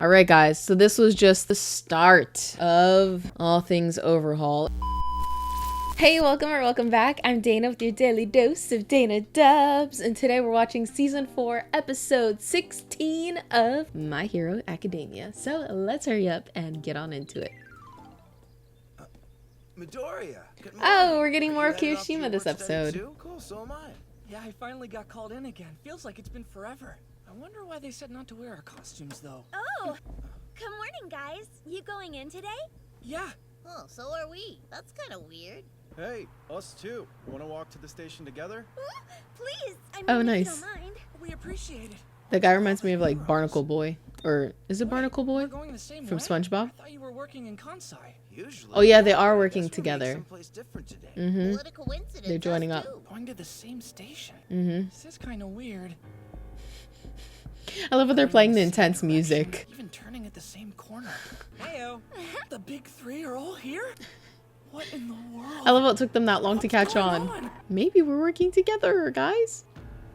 Alright guys, so this was just the start of all things Overhaul. Hey, welcome back. I'm Dana with your daily dose of Dana Dubs, and today we're watching season 4, episode 16 of My Hero Academia. So let's hurry up and get on into it. Midoriya, good morning. Oh, we're getting more Are of you headed off to Kirishima your this work study episode. too? Cool, so am I. Yeah, I finally got called in again. Feels like it's been forever. I wonder why they said not to wear our costumes, though. Oh, good morning, guys. You going in today? Yeah. Oh, so are we. That's kind of weird. Hey, us too. Want to walk to the station together? Please. I mean, Oh, if nice. you don't mind. We appreciate it. That guy reminds me of like Barnacle Boy. Or is it Barnacle We're Boy? going the same From way? SpongeBob? I thought you were working in Kansai. Usually. Oh yeah, they are I working guess we're meeting together. Someplace different today. Mm-hmm. What a coincidence. They're joining us up. too. Going to the same station. Mm-hmm. This is kind of weird. I love how they're playing the Going in same intense music. direction, even turning at the same corner. Heyo. The big three are all here? What in the world? I love how it took them that long to What's catch going on. Maybe we're working together, guys.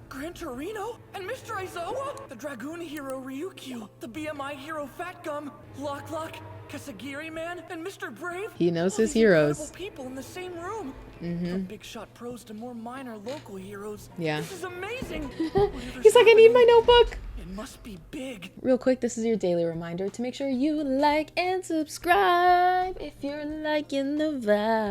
Gran Torino and Mr. Aizawa, the Dragoon hero Ryukyu, the BMI hero Fat Gum, Lock Lock, Kasagiri Man, and Mr. Brave. He knows All his these heroes. incredible people in the same room. Mm-hmm. From big shot pros to more minor local heroes. Yeah. This is amazing. He's like, I need my notebook. It must be big. Real quick, this is your daily reminder to make sure you like and subscribe if you're liking the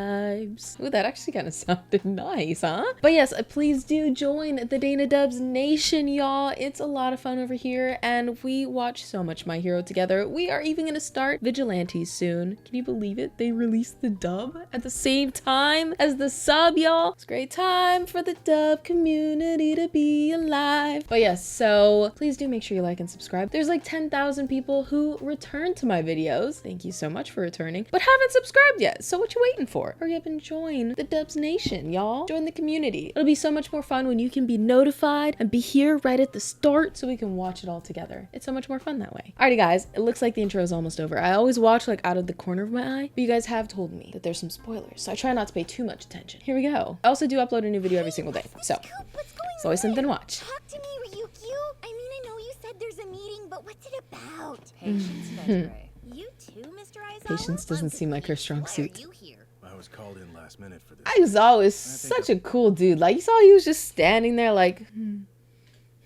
vibes. Ooh, that actually kind of sounded nice, huh? But yes, please do join the Dana Dubs Nation, y'all. It's a lot of fun over here, and we watch so much My Hero together. We are even gonna start Vigilantes soon. Can you believe it? They released the dub at the same time as the sub, y'all. It's a great time for the dub community to be alive. But yes, so please do make sure you like and subscribe. There's like 10,000 people who return to my videos. Thank you so much for returning, but haven't subscribed yet. So what you waiting for? Hurry up and join the Dubs Nation, y'all. Join the community. It'll be so much more fun when you can be notified and be here right at the start so we can watch it all together. It's so much more fun that way. Alrighty guys, it looks like the intro is almost over. I always watch like out of the corner of my eye, but you guys have told me that there's some spoilers, so I try not to pay too much attention. Here we go. I also do upload a new video every single day, so Scoop, what's going it's always something to watch. Talk to me, Ryukyu. I mean, I know you said there's a meeting, but what's it about? Patience, Desiree. You too, Mr. Aizawa? Patience doesn't seem like her strong Why suit. are you here? I was called in last minute for this. Aizawa is such a cool dude. Like, you saw he was just standing there like,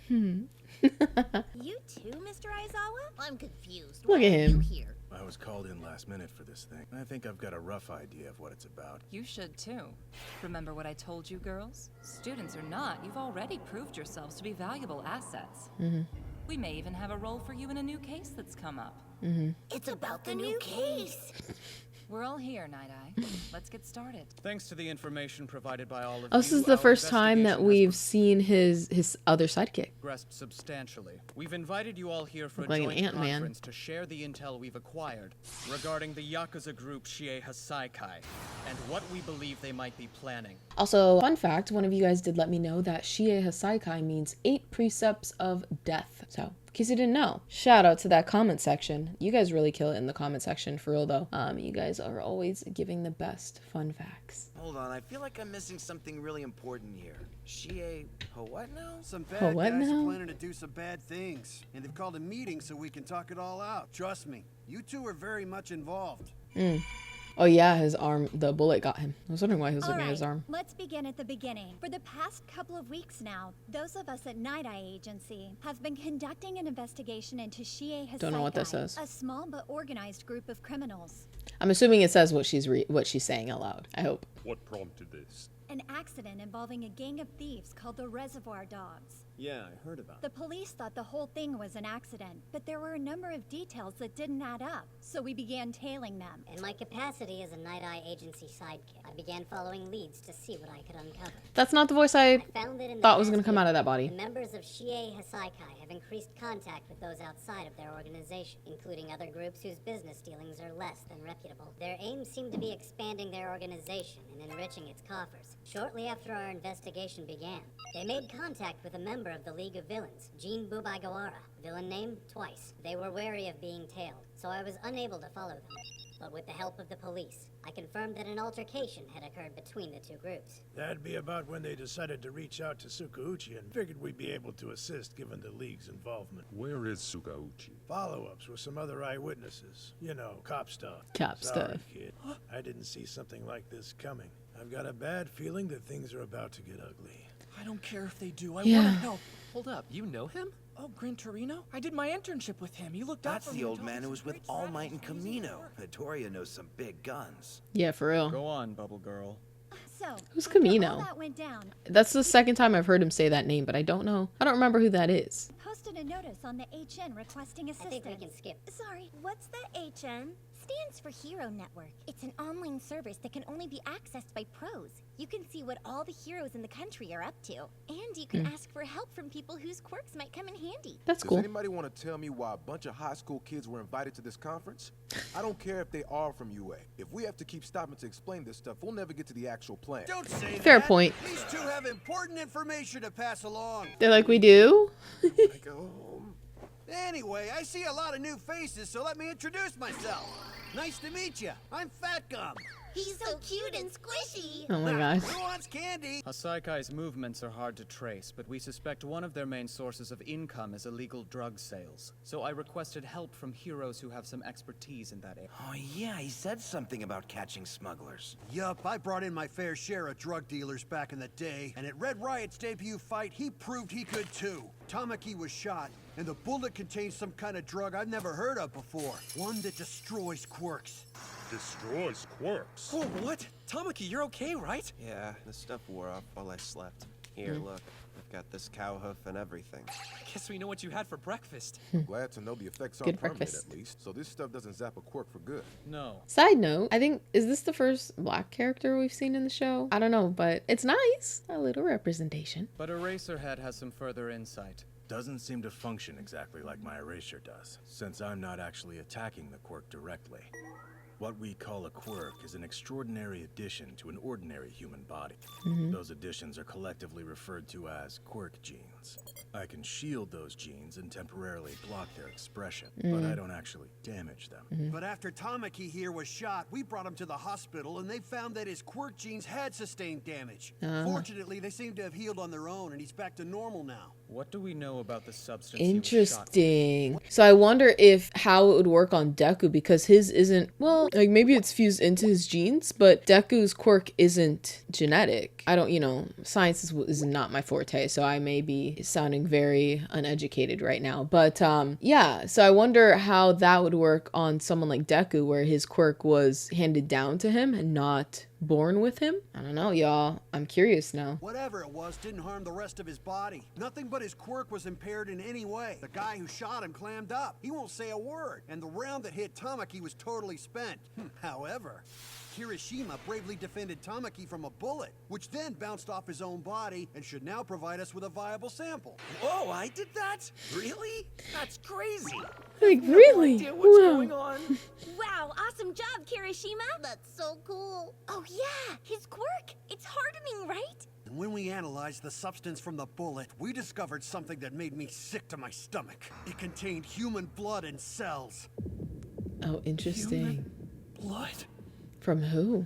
You too, Mr. Aizawa? I'm confused. Look Why at are him. you here? I was called in last minute for this thing. I think I've got a rough idea of what it's about. You should too. Remember what I told you, girls? Students or not, you've already proved yourselves to be valuable assets. We may even have a role for you in a new case that's come up. It's about the new case. We're all here, Nighteye. Let's get started. Thanks to the information provided by all of oh, this you, is the our first time that investigation we've has seen his other sidekick. progressed substantially. We've invited you all here for Look a like an joint Ant-Man. conference to share the intel we've acquired regarding the yakuza group Shie Hassaikai and what we believe they might be planning. Also, fun fact, one of you guys did let me know that Shie Hassaikai means 8 precepts of death. So, in case you didn't know, shout out to that comment section. You guys really kill it in the comment section, for real though. You guys are always giving the best fun facts. Hold on, I feel like I'm missing something really important here. Shie, what now? Some bad what guys now? are planning to do some bad things, and they've called a meeting so we can talk it all out. Trust me, you two are very much involved. Oh yeah, his arm, the bullet got him. I was wondering why he was All looking at right, his arm. let's begin at the beginning. For the past couple of weeks now, those of us at Nighteye Agency have been conducting an investigation into Shie Hassaikai, Don't know what that says. a small but organized group of criminals. I'm assuming it says what she's saying out loud. I hope. What prompted this? An accident involving a gang of thieves called the Reservoir Dogs. Yeah, I heard about The police thought the whole thing was an accident, but there were a number of details that didn't add up, so we began tailing them. In my capacity as a Night-Eye agency sidekick, I began following leads to see what I could uncover. That's not the voice I Found that in the thought was gonna past come year, out of that body. The members of Shie Hassaikai have increased contact with those outside of their organization, including other groups whose business dealings are less than reputable. Their aim seemed to be expanding their organization and enriching its coffers. Shortly after our investigation began, they made contact with a member of the League of Villains, Jean Bubaigawara, villain name twice. They were wary of being tailed, so I was unable to follow them. but with the help of the police, I confirmed that an altercation had occurred between the two groups. That'd be about when they decided to reach out to Tsukauchi and figured we'd be able to assist given the League's involvement. Where is Tsukauchi? Follow-ups with some other eyewitnesses. You know, cop stuff. Cop Sorry, stuff. kid. I didn't see something like this coming. I've got a bad feeling that things are about to get ugly. I don't care if they do. I Yeah. want to help. Hold up, you know him? Oh, Gran Torino? I did my internship with him. He looked out That's for the me and old taught me man who some was with great All Might and strategies and easy Camino. work. Vittoria knows some big guns. Yeah, for real. Go on, Bubble Girl. So, Who's after Camino? all that went down, That's the second time I've heard him say that name, but I don't know. I don't remember who that is. posted a notice on the HN requesting I assistance. think we can skip. Sorry, what's the HN? Stands for Hero Network. It's an online service that can only be accessed by pros. You can see what all the heroes in the country are up to. And you can ask for help from people whose quirks might come in handy. That's Does cool. anybody want to tell me why a bunch of high school kids were invited to this conference? I don't care if they are from UA. If we have to keep stopping to explain this stuff, we'll never get to the actual plan. Don't say that. Fair point. These two have important information to pass along. They're like, we do? I go home. Anyway, I see a lot of new faces, so let me introduce myself. Nice to meet you. I'm Fat Gum. He's so cute and squishy. Oh my gosh. Who wants candy? Hasaikai's movements are hard to trace, but we suspect one of their main sources of income is illegal drug sales. So I requested help from heroes who have some expertise in that area. Oh yeah, he said something about catching smugglers. Yup, I brought in my fair share of drug dealers back in the day, and at Red Riot's debut fight, he proved he could too. Tamaki was shot, and the bullet contains some kind of drug I've never heard of before. One that destroys quirks. Destroys quirks. Oh, what? Tamaki, you're okay, right? Yeah, the stuff wore off while I slept. Here, look. I've got this cow hoof and everything. I guess we know what you had for breakfast. Glad to know the effects Good aren't permanent breakfast. at least, so this stuff doesn't zap a quirk for good. No. Side note, I think, is this the first black character we've seen in the show? I don't know, but it's nice. A little representation. But Eraserhead has some further insight. Doesn't seem to function exactly like my eraser does, since I'm not actually attacking the quirk directly. What we call a quirk is an extraordinary addition to an ordinary human body. Those additions are collectively referred to as quirk genes. I can shield those genes and temporarily block their expression, but I don't actually damage them. But after Tamaki here was shot, we brought him to the hospital, and they found that his quirk genes had sustained damage. Fortunately, they seem to have healed on their own, and he's back to normal now. What do we know about the substance he was shot with? Interesting. So I wonder if how it would work on Deku, because his isn't, well, like maybe it's fused into his genes, but Deku's quirk isn't genetic. I don't, science is not my forte, so I may be sounding very uneducated right now. But yeah, so I wonder how that would work on someone like Deku, where his quirk was handed down to him and not born with him. I don't know, y'all. I'm curious now. Whatever it was didn't harm the rest of his body. Nothing but his quirk was impaired in any way. The guy who shot him clammed up. He won't say a word. And the round that hit Tamaki was totally spent. However, Kirishima bravely defended Tamaki from a bullet, which then bounced off his own body and should now provide us with a viable sample. Whoa, I did that? Really? That's crazy. Like, really? Idea what's Wow. going on? Wow, awesome job, Kirishima. That's so cool. Oh yeah, his quirk. It's hardening, right? And when we analyzed the substance from the bullet, we discovered something that made me sick to my stomach. It contained human blood and cells. Oh, interesting. Blood? From who?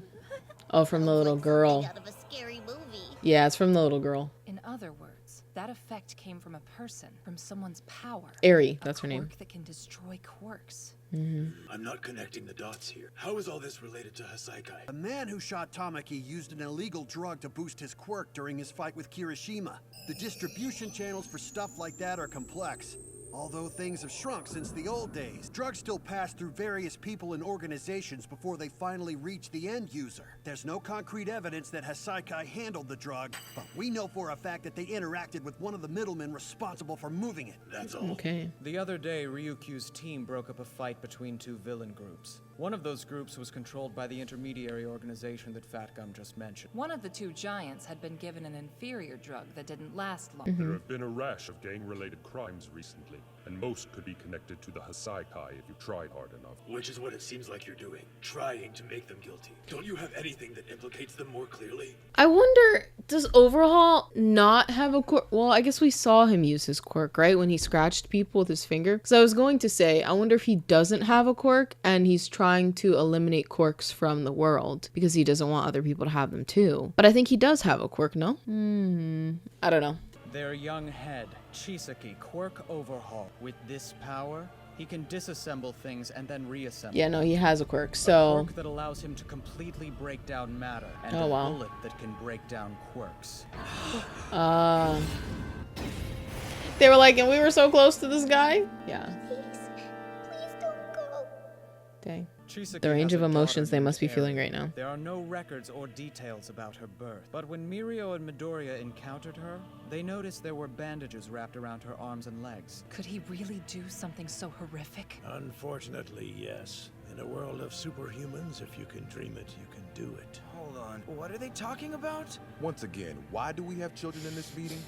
Oh, from the little girl. Out of a scary movie. Yeah, it's from the little girl. In other words, that effect came from a person, from someone's power. ERI, that's her name. Quirk that can destroy quirks. I'm not connecting the dots here. How is all this related to Hassaikai? The man who shot Tamaki used an illegal drug to boost his quirk during his fight with Kirishima. The distribution channels for stuff like that are complex. Although things have shrunk since the old days, drugs still pass through various people and organizations before they finally reach the end user. There's no concrete evidence that Hassaikai handled the drug, but we know for a fact that they interacted with one of the middlemen responsible for moving it. That's all. Okay. The other day, Ryukyu's team broke up a fight between two villain groups. One of those groups was controlled by the intermediary organization that Fat Gum just mentioned. One of the two giants had been given an inferior drug that didn't last long. There have been a rash of gang-related crimes recently. and most could be connected to the Hassaikai if you tried hard enough. Which is what it seems like you're doing. Trying to make them guilty. Don't you have anything that implicates them more clearly? I wonder, does Overhaul not have a quirk? Well, I guess we saw him use his quirk, right? When he scratched people with his finger. Because I was going to say, I wonder if he doesn't have a quirk and he's trying to eliminate quirks from the world because he doesn't want other people to have them too. But I think he does have a quirk, no? I don't know. Their young head, Chisaki, Quirk Overhaul. With this power, he can disassemble things and then reassemble. Yeah, no, he has a quirk, so... A quirk that allows him to completely break down matter, and Oh, a wow. bullet that can break down quirks. They were like, and we were so close to this guy? Yeah. Please don't go. Dang. Chisaki The range has of a emotions daughter they must be named feeling ERI. right now. There are no records or details about her birth, but when Mirio and Midoriya encountered her, they noticed there were bandages wrapped around her arms and legs. Could he really do something so horrific? Unfortunately, yes. In a world of superhumans, if you can dream it, you can do it. Hold on. What are they talking about? Once again, why do we have children in this meeting?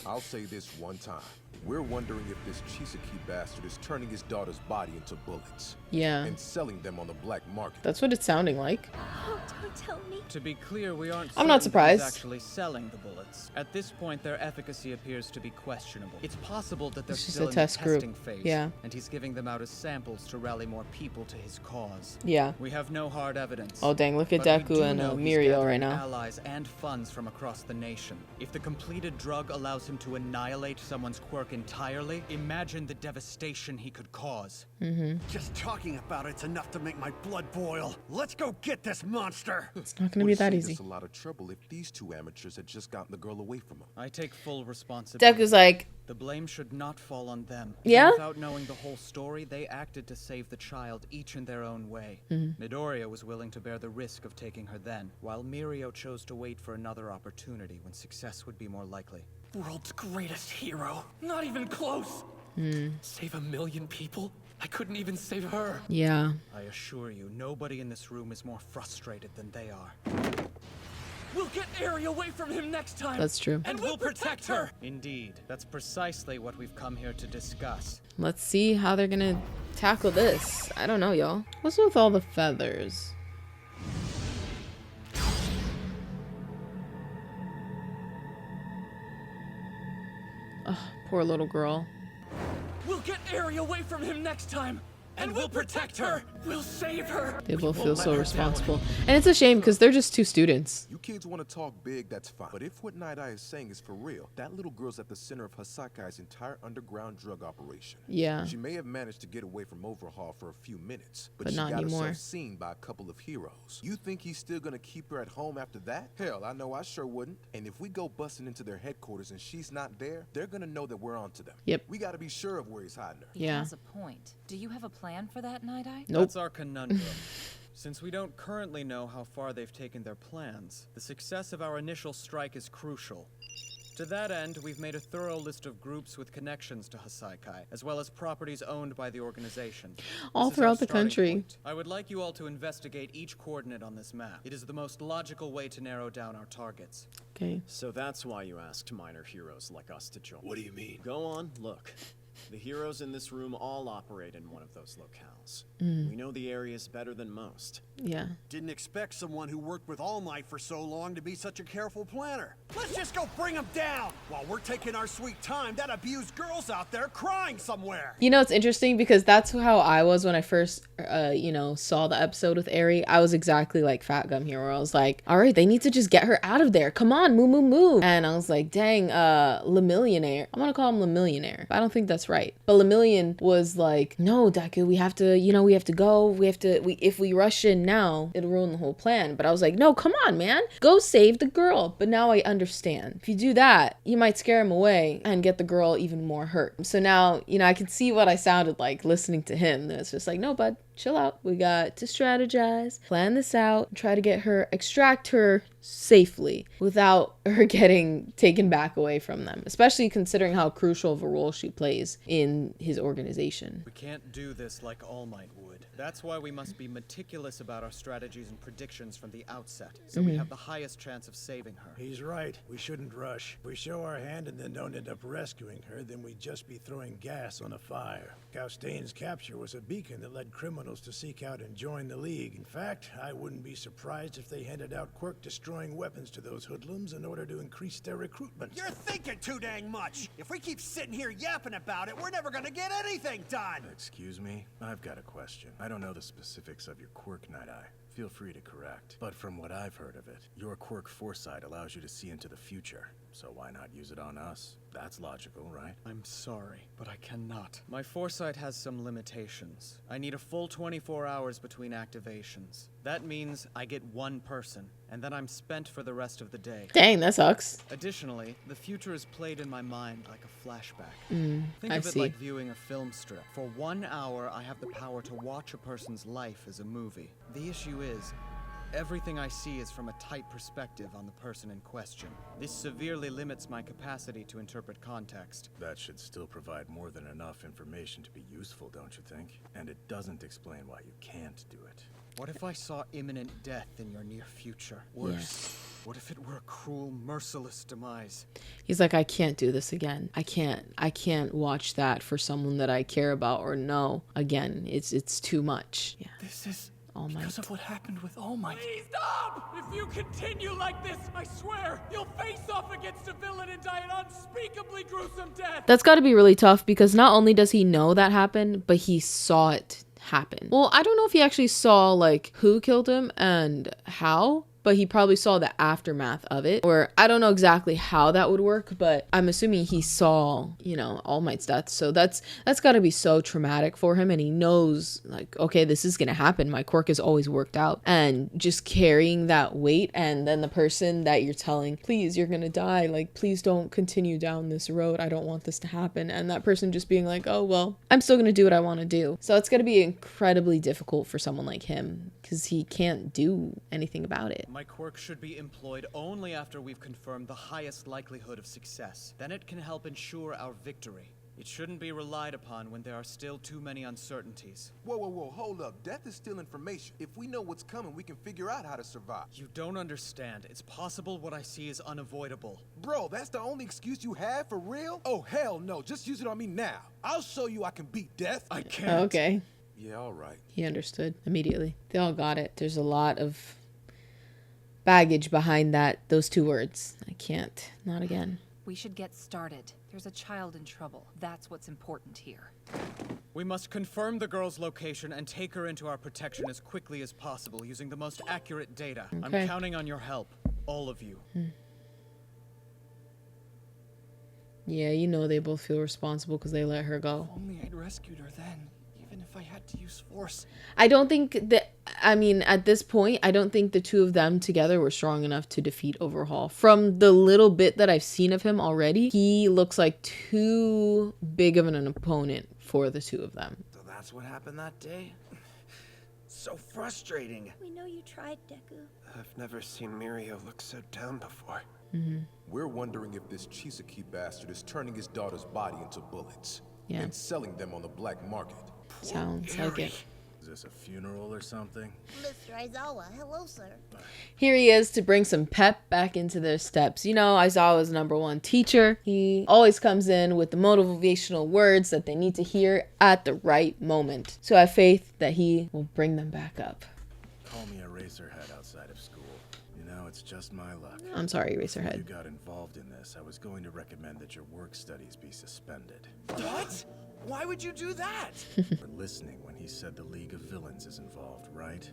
I'll say this one time. We're wondering if this Chisaki bastard is turning his daughter's body into bullets. Yeah. And selling them on the black market. That's what it's sounding like. Oh, don't tell me. To be clear, we aren't I'm not certain that he's surprised. actually selling the bullets. At this point, their efficacy appears to be questionable. It's possible that they're It's just still a in test the group. testing phase, Yeah. and he's giving them out as samples to rally more people to his cause. Yeah. We have no hard evidence. Oh, dang, look at but we Deku do and know he's Mirio gathering right now. allies and funds from across the nation. If the completed drug allows him to annihilate someone's quirk entirely, imagine the devastation he could cause. Just talking about it's enough to make my blood boil. Let's go get this monster. It's not gonna be that easy. It's a lot of trouble if these two amateurs had just gotten the girl away from him. I take full responsibility. Deku's like, The blame should not fall on them. Yeah? Without knowing the whole story, they acted to save the child, each in their own way. Midoriya was willing to bear the risk of taking her then, while Mirio chose to wait for another opportunity when success would be more likely. World's greatest hero. Not even close. Save 1 million people? I couldn't even save her. yeah. I assure you, nobody in this room is more frustrated than they are. We'll get Eri away from him next time. That's true. And we'll protect her. Indeed, that's precisely what we've come here to discuss. Let's see how they're gonna tackle this. I don't know, y'all. What's with all the feathers? Ugh, poor little girl. We'll get Eri away from him next time. And we'll protect her. We'll save her. They both We feel won't so let her responsible. And it's a shame because they're just two students. You kids want to talk big, that's fine. But if what Nighteye is saying is for real, that little girl's at the center of Hasaikai's entire underground drug operation. Yeah. She may have managed to get away from Overhaul for a few minutes, but But she not got anymore. herself seen by a couple of heroes. You think he's still gonna keep her at home after that? Hell, I know I sure wouldn't. And if we go busting into their headquarters and she's not there, they're gonna know that we're onto them. Yep. We gotta be sure of where he's hiding her. He Yeah. has a point. Do you have a plan for that, Nighteye? Nope. That's our conundrum. Since we don't currently know how far they've taken their plans, the success of our initial strike is crucial. To that end, we've made a thorough list of groups with connections to Hassaikai, as well as properties owned by the organization. All This is our throughout the starting country. point. I would like you all to investigate each coordinate on this map. It is the most logical way to narrow down our targets. Okay. So that's why you asked minor heroes like us to join. What do you mean? Go on, look. The heroes in this room all operate in one of those locales. Mm. We know the areas better than most. Yeah. Didn't expect someone who worked with All Might for so long to be such a careful planner. Let's just go bring them down while we're taking our sweet time. That abused girl's out there crying somewhere. You know, it's interesting because that's how I was when I first, saw the episode with Eri. I was exactly like Fat Gum here, where I was like, all right, they need to just get her out of there. Come on, move, move, move. And I was like, dang, Lemillionaire. I'm gonna call him Lemillionaire. But I don't think that's right. But Lemillion was like, no, Deku, we have to go. If we rush in now, it'll ruin the whole plan. But I was like, no, come on, man. Go save the girl. But now I understand. If you do that, you might scare him away and get the girl even more hurt. So now, I can see what I sounded like listening to him. It's just like, no, bud, chill out. We got to strategize, plan this out, try to extract her safely without her getting taken back away from them, especially considering how crucial of a role she plays things in his organization. We can't do this like All Might would. That's why we must be meticulous about our strategies and predictions from the outset, so we have the highest chance of saving her. He's right. We shouldn't rush. If we show our hand and then don't end up rescuing her, then we'd just be throwing gas on a fire. Gaustain's capture was a beacon that led criminals to seek out and join the League. In fact, I wouldn't be surprised if they handed out Quirk-destroying weapons to those hoodlums in order to increase their recruitment. You're thinking too dang much. If we keep sitting here yapping about it, we're never gonna get anything done. Excuse me? I've got a question. I don't know the specifics of your quirk, Nighteye. Feel free to correct. But from what I've heard of it, your quirk foresight allows you to see into the future. So why not use it on us? That's logical, right? I'm sorry, but I cannot. My foresight has some limitations. I need a full 24 hours between activations. That means I get one person, and then I'm spent for the rest of the day. Dang, that sucks. Additionally, the future is played in my mind like a flashback. Think I of it see. like viewing a film strip. For 1 hour, I have the power to watch a person's life as a movie. The issue is, everything I see is from a tight perspective on the person in question. This severely limits my capacity to interpret context. That should still provide more than enough information to be useful, don't you think? And it doesn't explain why you can't do it. What if I saw imminent death in your near future? Worse, what if it were a cruel, merciless demise? He's like, I can't do this again. I can't watch that for someone that I care about or know again. It's too much. Yeah. This is All Might. because of what happened with All Might. Please stop! If you continue like this, I swear, you'll face off against a villain and die an unspeakably gruesome death. That's got to be really tough because not only does he know that happened, but he saw it happen. Well, I don't know if he actually saw like who killed him and how, but he probably saw the aftermath of it. Or I don't know exactly how that would work, but I'm assuming he saw, you know, All Might's death. So that's got to be so traumatic for him. And he knows like, okay, this is going to happen. My quirk has always worked out. And just carrying that weight, and then the person that you're telling, please, you're going to die. Like, please don't continue down this road. I don't want this to happen. And that person just being like, oh, well, I'm still going to do what I want to do. So it's going to be incredibly difficult for someone like him because he can't do anything about it. My quirk should be employed only after we've confirmed the highest likelihood of success. Then it can help ensure our victory. It shouldn't be relied upon when there are still too many uncertainties. Whoa, hold up. Death is still information. If we know what's coming, we can figure out how to survive. You don't understand. It's possible what I see is unavoidable. Bro, that's the only excuse you have for real? Oh, hell no. Just use it on me now. I'll show you I can beat death. I can't. Okay. Yeah, all right. He understood immediately. They all got it. There's a lot of baggage behind those two words. I can't. Not again. We should get started. There's a child in trouble. That's what's important here. We must confirm the girl's location and take her into our protection as quickly as possible using the most accurate data. Okay. I'm counting on your help. All of you. Yeah, you know they both feel responsible because they let her go. Only I'd rescued her then, even if I had to use force. I don't think that, I mean, at this point, I don't think the two of them together were strong enough to defeat Overhaul. From the little bit that I've seen of him already, he looks like too big of an opponent for the two of them. So that's what happened that day? So frustrating. We know you tried, Deku. I've never seen Mirio look so down before. We're wondering if this Chisaki bastard is turning his daughter's body into bullets and selling them on the black market. Sounds like it. Is this a funeral or something? Mr. Aizawa, hello, sir. Here he is to bring some pep back into their steps. You know, Aizawa's #1 teacher. He always comes in with the motivational words that they need to hear at the right moment. So I have faith that he will bring them back up. Call me a racerhead outside of school. You know, it's just my luck. I'm sorry, Racerhead. Before you got involved in this, I was going to recommend that your work studies be suspended. What? Why would you do that? For listening when he said the League of Villains is involved, right?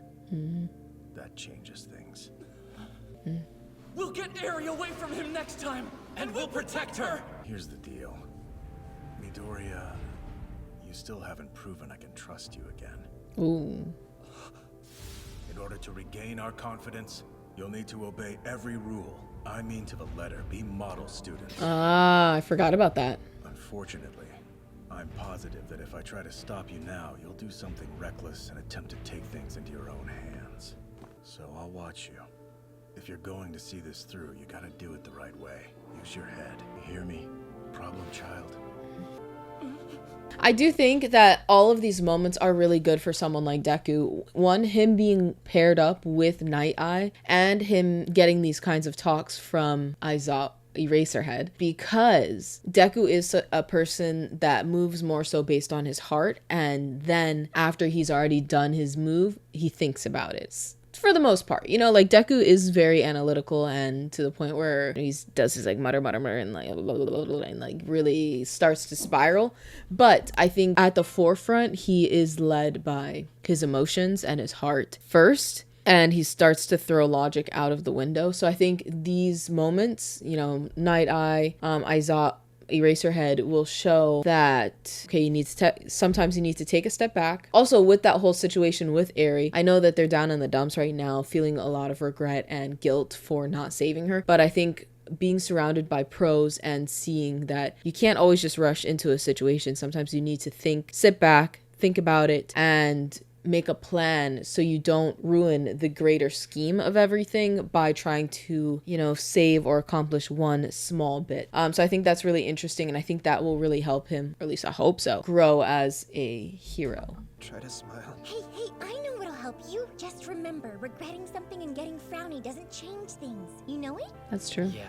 That changes things. We'll get ERI away from him next time, and we'll protect her! Here's the deal. Midoriya, you still haven't proven I can trust you again. Ooh. In order to regain our confidence, you'll need to obey every rule. I mean to the letter, be model students. Ah, I forgot about that. Unfortunately, I'm positive that if I try to stop you now, you'll do something reckless and attempt to take things into your own hands. So I'll watch you. If you're going to see this through, you gotta do it the right way. Use your head. You hear me? Problem child? I do think that all of these moments are really good for someone like Deku. One, him being paired up with Nighteye, and him getting these kinds of talks from Aizawa, Eraserhead, because Deku is a person that moves more so based on his heart, and then after he's already done his move, he thinks about it. For the most part, you know, like Deku is very analytical, and to the point where he does his like mutter and like blah, blah, blah, blah, and like really starts to spiral. But I think at the forefront, he is led by his emotions and his heart first, and he starts to throw logic out of the window. So I think these moments, you know, Nighteye, Aizawa, Eraserhead will show that, okay, sometimes you need to take a step back. Also, with that whole situation with ERI, I know that they're down in the dumps right now, feeling a lot of regret and guilt for not saving her. But I think being surrounded by pros and seeing that you can't always just rush into a situation. Sometimes you need to sit back, think about it, and make a plan so you don't ruin the greater scheme of everything by trying to, you know, save or accomplish one small bit. So I think that's really interesting, and I think that will really help him, or at least I hope so, grow as a hero. Try to smile. Hey, I know what'll help you. Just remember, regretting something and getting frowny doesn't change things. You know it? That's true. Yeah.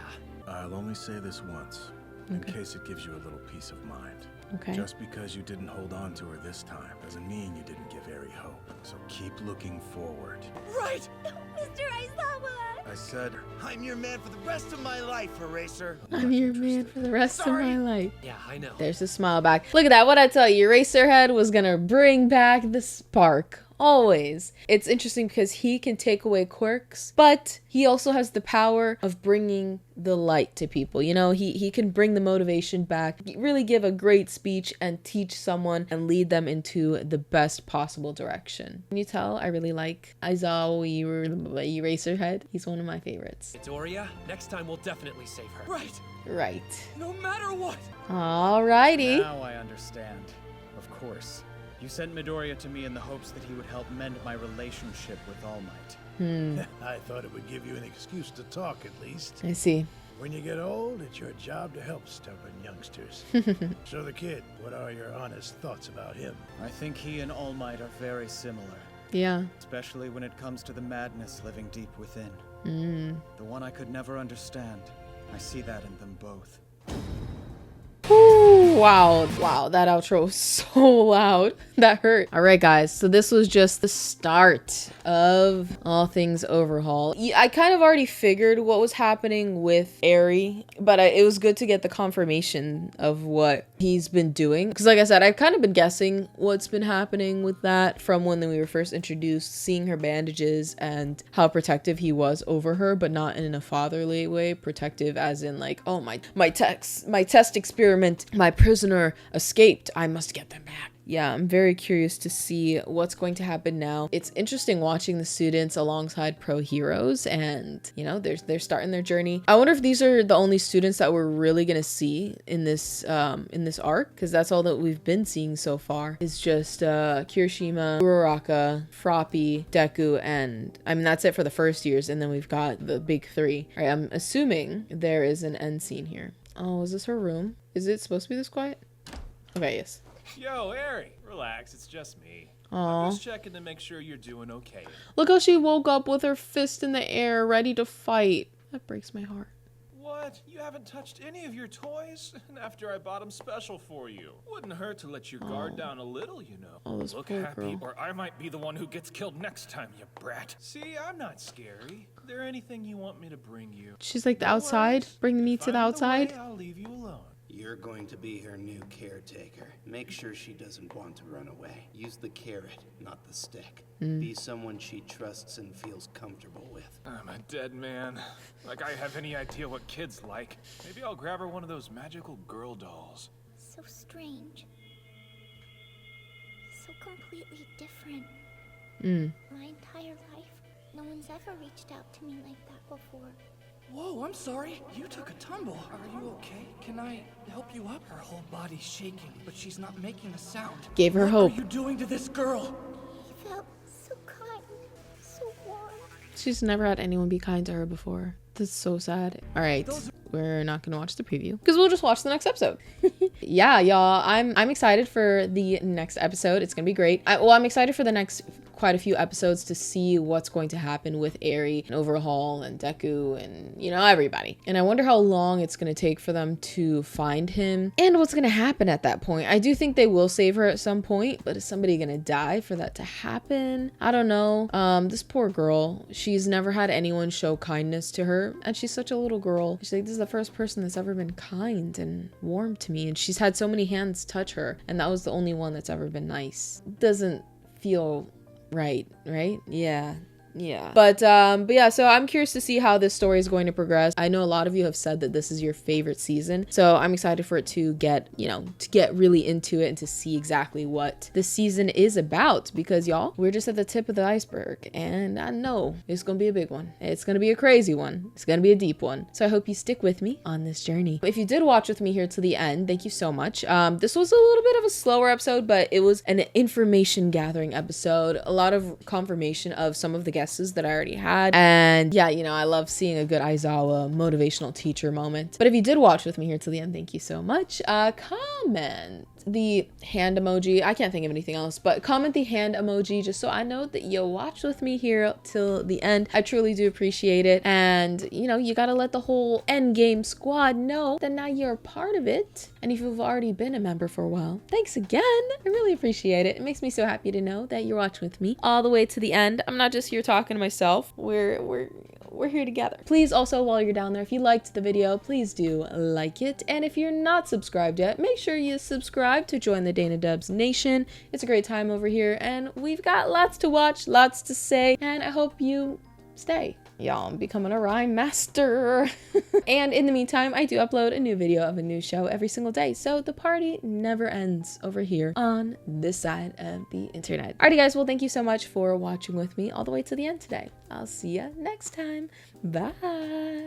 I'll only say this once, in case it gives you a little peace of mind. Okay. Just because you didn't hold on to her this time doesn't mean you didn't give ERI hope. So keep looking forward. Right! Mr. Aizawa! I said, I'm your man for the rest of my life, Eraser. I'm your man for the rest of my life. Yeah, I know. There's a smile back. Look at that. What I tell you, Eraserhead was gonna bring back the spark. Always. It's interesting because he can take away quirks, but he also has the power of bringing the light to people. You know, he can bring the motivation back, really give a great speech and teach someone and lead them into the best possible direction. Can you tell I really like Aizawa Eraserhead? He's one of my favorites. Midoriya, next time we'll definitely save her. Right. Right. No matter what. Alrighty. Now I understand. Of course. You sent Midoriya to me in the hopes that he would help mend my relationship with All Might. I thought it would give you an excuse to talk at least. I see. When you get old, it's your job to help stubborn youngsters. So the kid, what are your honest thoughts about him? I think he and All Might are very similar. Yeah. Especially when it comes to the madness living deep within. The one I could never understand. I see that in them both. Ooh, wow, that outro was so loud. That hurt. All right, guys, so this was just the start of all things Overhaul. I kind of already figured what was happening with ERI, but it was good to get the confirmation of what he's been doing. Because like I said, I've kind of been guessing what's been happening with that from when we were first introduced, seeing her bandages and how protective he was over her, but not in a fatherly way. Protective as in like, oh, my test experiment, my prisoner escaped, I must get them back. Yeah, I'm very curious to see what's going to happen now. It's interesting watching the students alongside pro heroes, and you know, they're starting their journey. I wonder if these are the only students that we're really gonna see in this arc, because that's all that we've been seeing so far. It's just Kirishima, Uraraka, Froppy, Deku, and I mean that's it for the first years, and then we've got the big three. All right, I'm assuming there is an end scene here. Oh, is this her room? Is it supposed to be this quiet? Okay, yes. Yo, ERI, relax, it's just me. Aww. I'm just checking to make sure you're doing okay. Look how she woke up with her fist in the air, ready to fight. That breaks my heart. What? You haven't touched any of your toys? After I bought them special for you. Wouldn't hurt to let your guard down a little, you know. Oh, this Look poor happy, girl. or I might be the one who gets killed next time, you brat. See, I'm not scary. Is there anything you want me to bring you? She's like the outside, bring me to the outside. I'll leave you alone. You're going to be her new caretaker. Make sure she doesn't want to run away. Use the carrot, not the stick. Be someone she trusts and feels comfortable with. I'm a dead man. Like I have any idea what kids like. Maybe I'll grab her one of those magical girl dolls. So strange. So completely different. My entire life, no one's ever reached out to me like that before. Whoa, I'm sorry. You took a tumble. Are you okay? Can I help you up? Her whole body's shaking, but she's not making a sound. Gave her hope. What are you doing to this girl? He felt so kind, so warm. She's never had anyone be kind to her before. That's so sad. All right, we're not gonna watch the preview because we'll just watch the next episode. Yeah, y'all, I'm excited for the next episode. It's gonna be great. I'm excited for the next quite a few episodes to see what's going to happen with ERI and Overhaul and Deku and, you know, everybody. And I wonder how long it's going to take for them to find him and what's going to happen at that point. I do think they will save her at some point, but is somebody going to die for that to happen? I don't know. This poor girl, she's never had anyone show kindness to her, and she's such a little girl. She's like, this is the first person that's ever been kind and warm to me, and she's had so many hands touch her, and that was the only one that's ever been nice. Doesn't feel right? Yeah. But yeah, so I'm curious to see how this story is going to progress. I know a lot of you have said that this is your favorite season, so I'm excited for it to get, you know, to get really into it and to see exactly what this season is about, because y'all, we're just at the tip of the iceberg, and I know it's gonna be a big one. It's gonna be a crazy one. It's gonna be a deep one. So I hope you stick with me on this journey. If you did watch with me here to the end, thank you so much. This was a little bit of a slower episode, but it was an information gathering episode. A lot of confirmation of some of the guesses that I already had. And yeah, you know, I love seeing a good Aizawa motivational teacher moment. But if you did watch with me here to the end, thank you so much. Comment the hand emoji. I can't think of anything else, but comment the hand emoji just so I know that you watched with me here till the end. I truly do appreciate it. And you know, you gotta let the whole endgame squad know that now you're a part of it. And if you've already been a member for a while, thanks again. I really appreciate it. It makes me so happy to know that you're watching with me all the way to the end. I'm not just here talking to myself. We're here together. Please also, while you're down there, if you liked the video, please do like it. And if you're not subscribed yet, make sure you subscribe to join the Dana Dubs Nation. It's a great time over here, and we've got lots to watch, lots to say, and I hope you stay. Y'all, I'm becoming a rhyme master. And in the meantime, I do upload a new video of a new show every single day, so the party never ends over here on this side of the internet. Alrighty guys, well, thank you so much for watching with me all the way to the end today. I'll see ya next time. Bye.